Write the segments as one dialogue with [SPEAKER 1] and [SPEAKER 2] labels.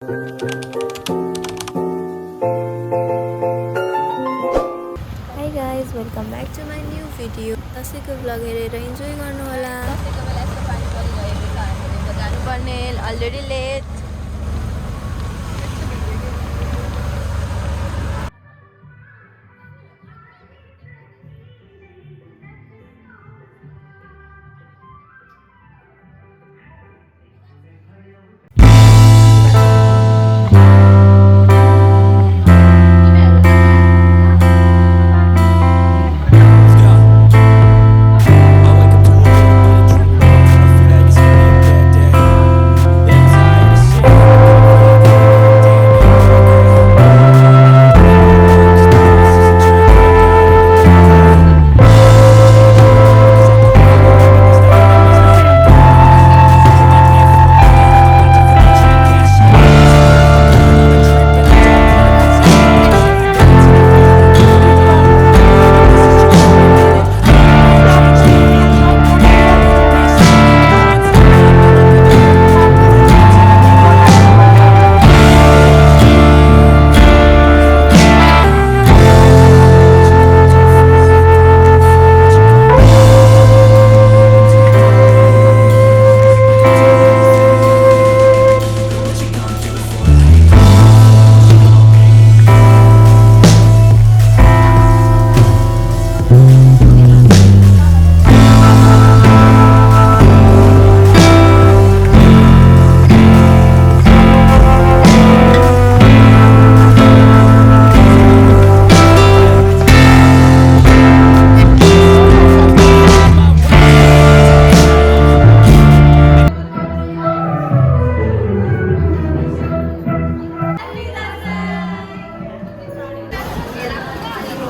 [SPEAKER 1] Hi guys, welcome back to my new video. दसैँको vlog हेरेर enjoy गर्नु होला। दसैँको बेला यस्तो पानी परिरहेको छ, हामीले जानुपर्ने अलरेडी लेट।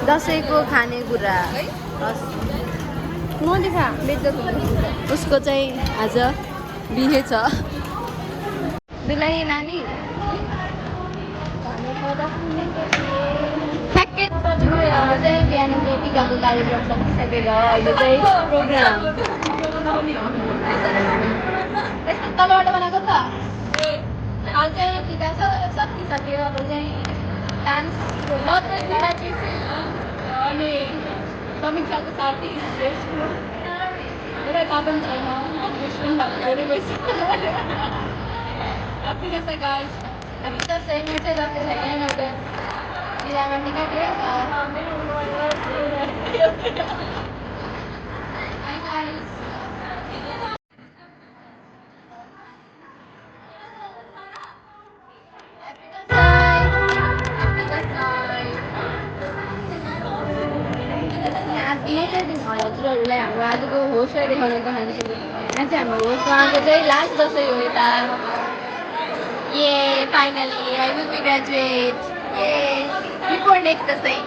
[SPEAKER 1] दसैँको खानेकुरा उसको चाहिँ आज बिहे छ। दुलाई नानी बिहान टिकाको कार्यक्रम सकिसकेर अहिले चाहिँ प्रोग्राम तलबाट बनाएको छ। अझै टिका सकिसक्यो, अब चाहिँ डान्स अनि समीक्षाको साथी एउटा कापन छैन गाइस। हामी त सेमी चाहिँ जस्तै छैन एउटा जिल्लामा टिका हजुरहरूलाई हाम्रो आजको होस्टलाई देखाउन चाहन्छु। यहाँ चाहिँ हाम्रो होस्टको चाहिँ लास्ट दसैँ हो यता। ये finally I will be graduate. ये बिफोर नेक्स्ट दसैँ।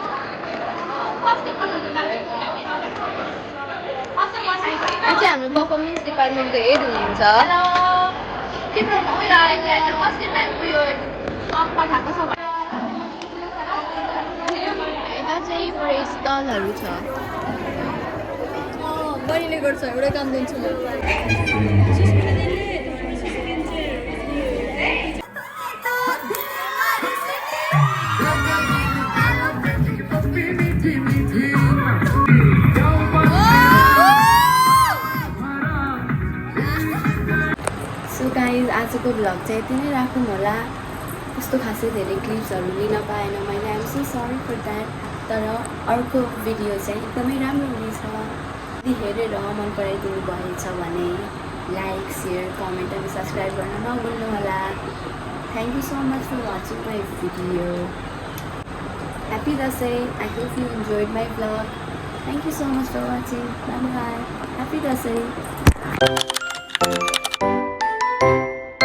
[SPEAKER 1] यहाँ चाहिँ हाम्रो पर्फर्मेन्स डिपार्टमेन्टको हेड हुनुहुन्छ। यता चाहिँ पुरै स्टलहरू छ। बहिनीले गर्छ, एउटै काम दिन्छु म। सो गाइज, आजको भ्लग चाहिँ यति नै राखौँ होला। कस्तो खासै धेरै क्लिप्सहरू लिन पाएन मैले, आइएम सो सरी फर द्याट। तर अर्को भिडियो चाहिँ एकदमै राम्रो हुनेछ। यदि हेरेर मन पराइदिनु भएछ भने लाइक, सेयर, कमेन्ट अनि सब्सक्राइब गर्न नभुल्नु होला। Thank you so much for watching my video. Happy Dashain. I hope you enjoyed my vlog. Thank you so much for watching. By by. Happy Dashain.